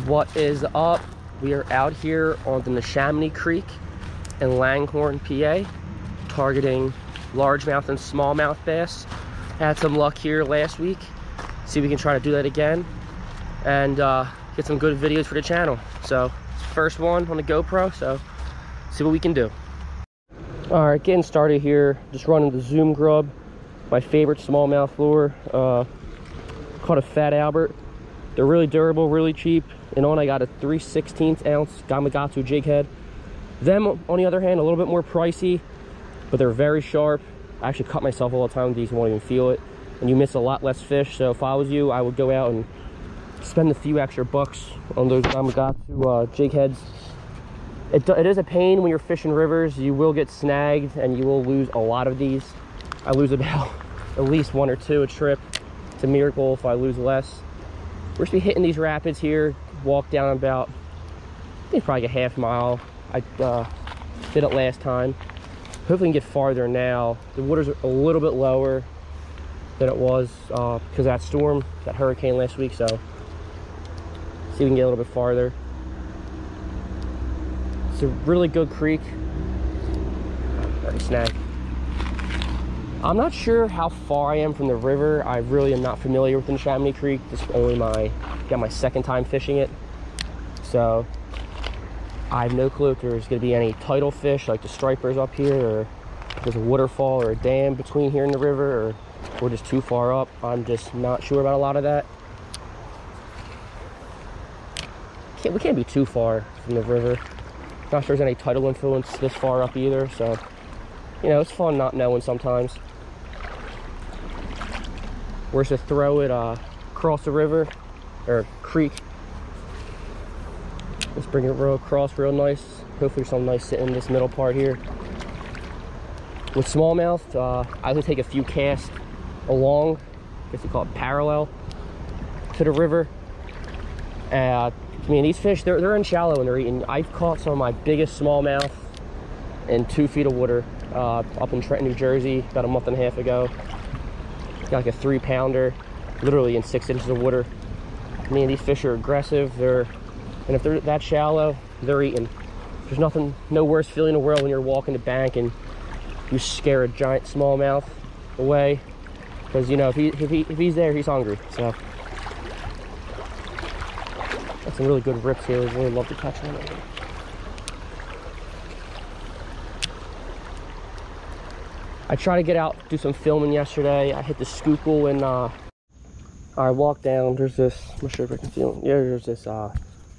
What is up? We are out here on the Neshaminy Creek in Langhorne, PA, targeting largemouth and smallmouth bass. Had some luck here last week. See if we can try to do that again and get some good videos for the channel. So first one on the GoPro, so see what we can do. All right, getting started here. Just running the Zoom Grub, my favorite smallmouth lure. Caught a Fat Albert. They're really durable, really cheap. And on, I got a 3/16 ounce Gamakatsu jig head. Them, on the other hand, a little bit more pricey, but they're very sharp. I actually cut myself all the time with these, won't even feel it. And you miss a lot less fish. So if I was you, I would go out and spend a few extra bucks on those Gamakatsu jig heads. It is a pain when you're fishing rivers. You will get snagged and you will lose a lot of these. I lose about at least one or two a trip. It's a miracle if I lose less. We're just be hitting these rapids here. Walk down about, I think probably a half mile. I did it last time. Hopefully we can get farther now. The water's a little bit lower than it was because of that storm, that hurricane last week. So see if we can get a little bit farther. It's a really good creek. Already snagged. I'm not sure how far I am from the river. I really am not familiar with the Neshaminy Creek. This is only my second time fishing it. So I have no clue if there's gonna be any tidal fish like the stripers up here, or if there's a waterfall or a dam between here and the river, or we're just too far up. I'm just not sure about a lot of that. We can't be too far from the river. Not sure there's any tidal influence this far up either, so you know, it's fun not knowing sometimes. We're just to throw it across the river or creek. Let's bring it across real nice. Hopefully there's something nice sitting in this middle part here. With smallmouth, I would take a few casts along, I guess you call it parallel, to the river. I mean, these fish, they're in shallow when they're eating. I've caught some of my biggest smallmouth in 2 feet of water up in Trenton, New Jersey, about a month and a half ago. Got like a 3-pounder, literally in 6 inches of water. I mean, these fish are aggressive. And if they're that shallow, they're eating. There's nothing, no worse feeling in the world when you're walking the bank and you scare a giant smallmouth away, because you know if he's there, he's hungry. So got some really good rips here. I really love to catch one. I tried to get out, do some filming yesterday. I hit the Schuylkill and I walked down. There's this, I'm not sure if I can feel it. Yeah, there's this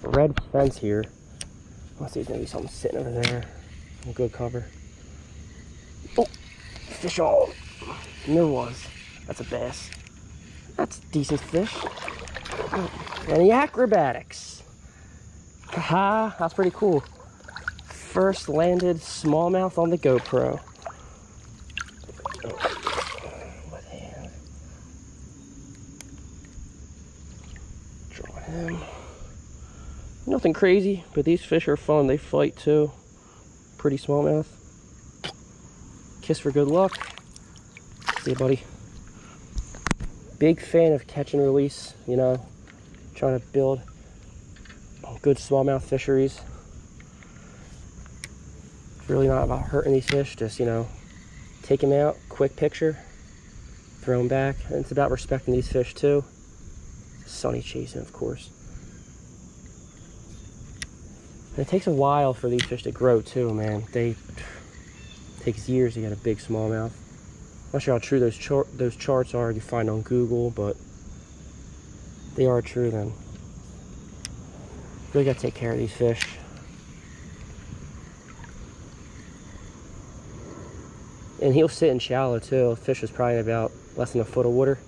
red fence here. Let's see, there's maybe something sitting over there. Some good cover. Oh, fish on. And there was. That's a bass. That's decent fish. And the acrobatics. Haha, that's pretty cool. First landed smallmouth on the GoPro. With hand. Draw him. Nothing crazy, but these fish are fun. They fight too. Pretty smallmouth. Kiss for good luck. See you, buddy. Big fan of catch and release, you know, trying to build good smallmouth fisheries. It's really not about hurting these fish, just, you know, take them out, quick picture, throw them back. And it's about respecting these fish too. Sunny chasing, of course. And it takes a while for these fish to grow too, man. It takes years to get a big smallmouth. I'm not sure how true those charts are you find on Google, but they are true then. Really gotta take care of these fish. And he'll sit in shallow too. The fish is probably about less than a foot of water.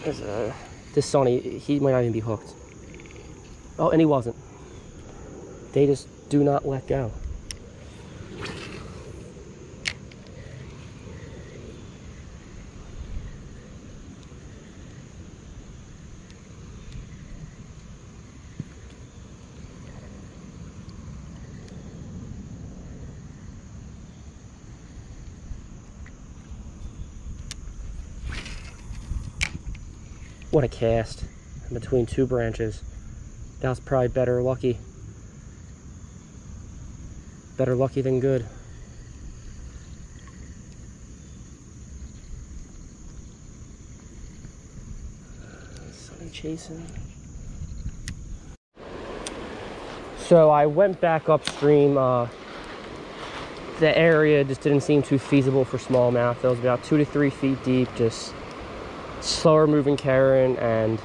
This Sonny, he might not even be hooked. Oh, and he wasn't. They just do not let go. What a cast between 2 branches. That was probably better lucky. Better lucky than good. Sunny chasing. So I went back upstream. The area just didn't seem too feasible for smallmouth. It was about 2 to 3 feet deep, just slower moving current and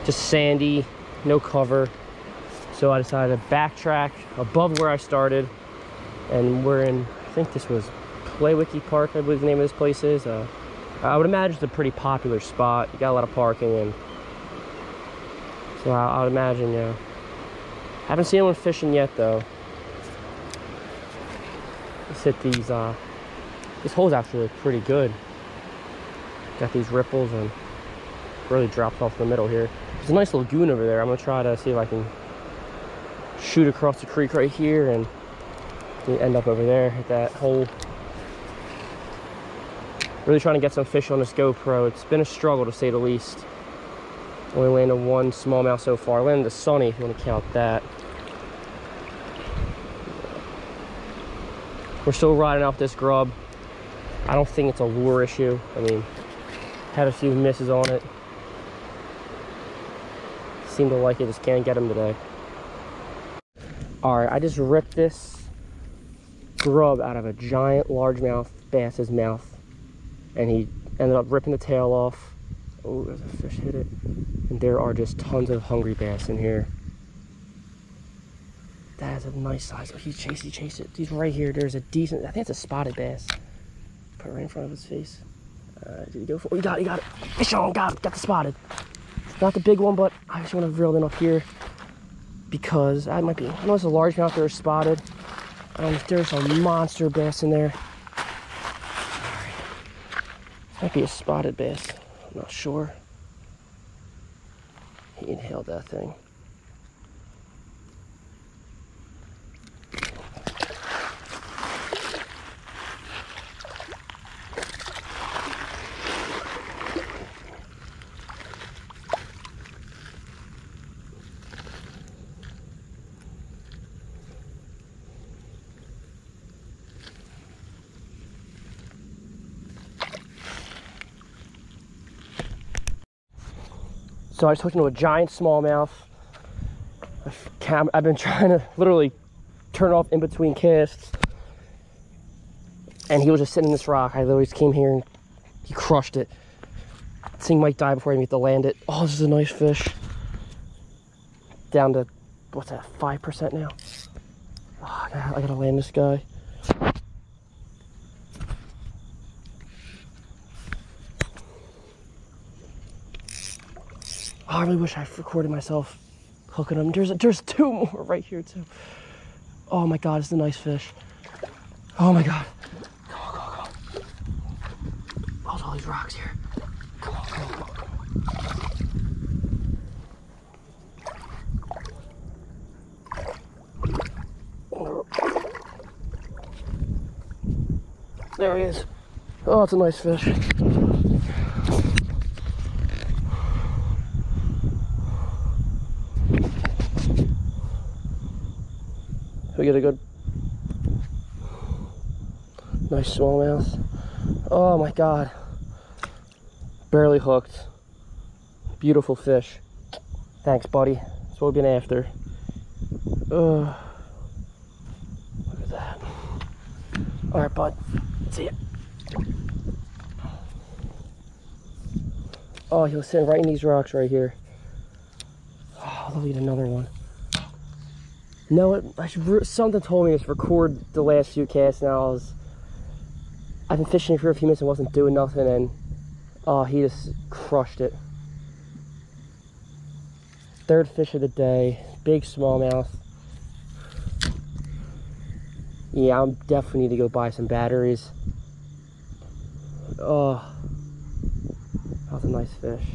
just sandy, no cover. So I decided to backtrack above where I started, and we're in, I think this was Playwiki Park, I believe the name of this place is. I would imagine it's a pretty popular spot. You got a lot of parking, and so I would imagine, yeah. Haven't seen anyone fishing yet though. Let's hit these, this hole's actually pretty good. Got these ripples and really drops off the middle here. There's a nice lagoon over there. I'm gonna try to see if I can shoot across the creek right here and end up over there at that hole. Really trying to get some fish on this GoPro. It's been a struggle to say the least. Only landed one smallmouth so far. Landed the Sunny if you want to count that. We're still riding off this grub. I don't think it's a lure issue. I mean, had a few misses on it. Seem to like it, just can't get them today. Alright, I just ripped this grub out of a giant largemouth bass's mouth. And he ended up ripping the tail off. Oh, there's a fish hit it. And there are just tons of hungry bass in here. That is a nice size. Oh, he chased it. He's right here. There's a decent, I think it's a spotted bass. Put it right in front of his face. Did he go for it? Oh, he got it. Fish on, got the spotted. Not the big one, but I just want to reel in up here because I might be, I know it's a largemouth that are spotted. There's a monster bass in there. Might be a spotted bass. I'm not sure. He inhaled that thing. So I just hooked into a giant smallmouth. I've been trying to literally turn off in between casts. And he was just sitting in this rock. I literally just came here and he crushed it. This thing might die before I even get to land it. Oh, this is a nice fish. Down to, what's that, 5% now? Oh, I gotta land this guy. Oh, I really wish I recorded myself hooking them. There's 2 more right here too. Oh my God, it's a nice fish. Oh my God. Come on. Oh, there's all these rocks here. Come on. There he is. Oh, it's a nice fish. We get a good, nice smallmouth. Oh my God. Barely hooked. Beautiful fish. Thanks, buddy. That's what we've been after. Look at that. All right, bud. See ya. Oh, he was sitting right in these rocks right here. Oh, I'll eat another one. No, something told me to record the last few casts. Now I've been fishing for a few minutes and wasn't doing nothing, and oh, he just crushed it. 3rd fish of the day, big smallmouth. Yeah, I definitely need to go buy some batteries. Oh, that was a nice fish.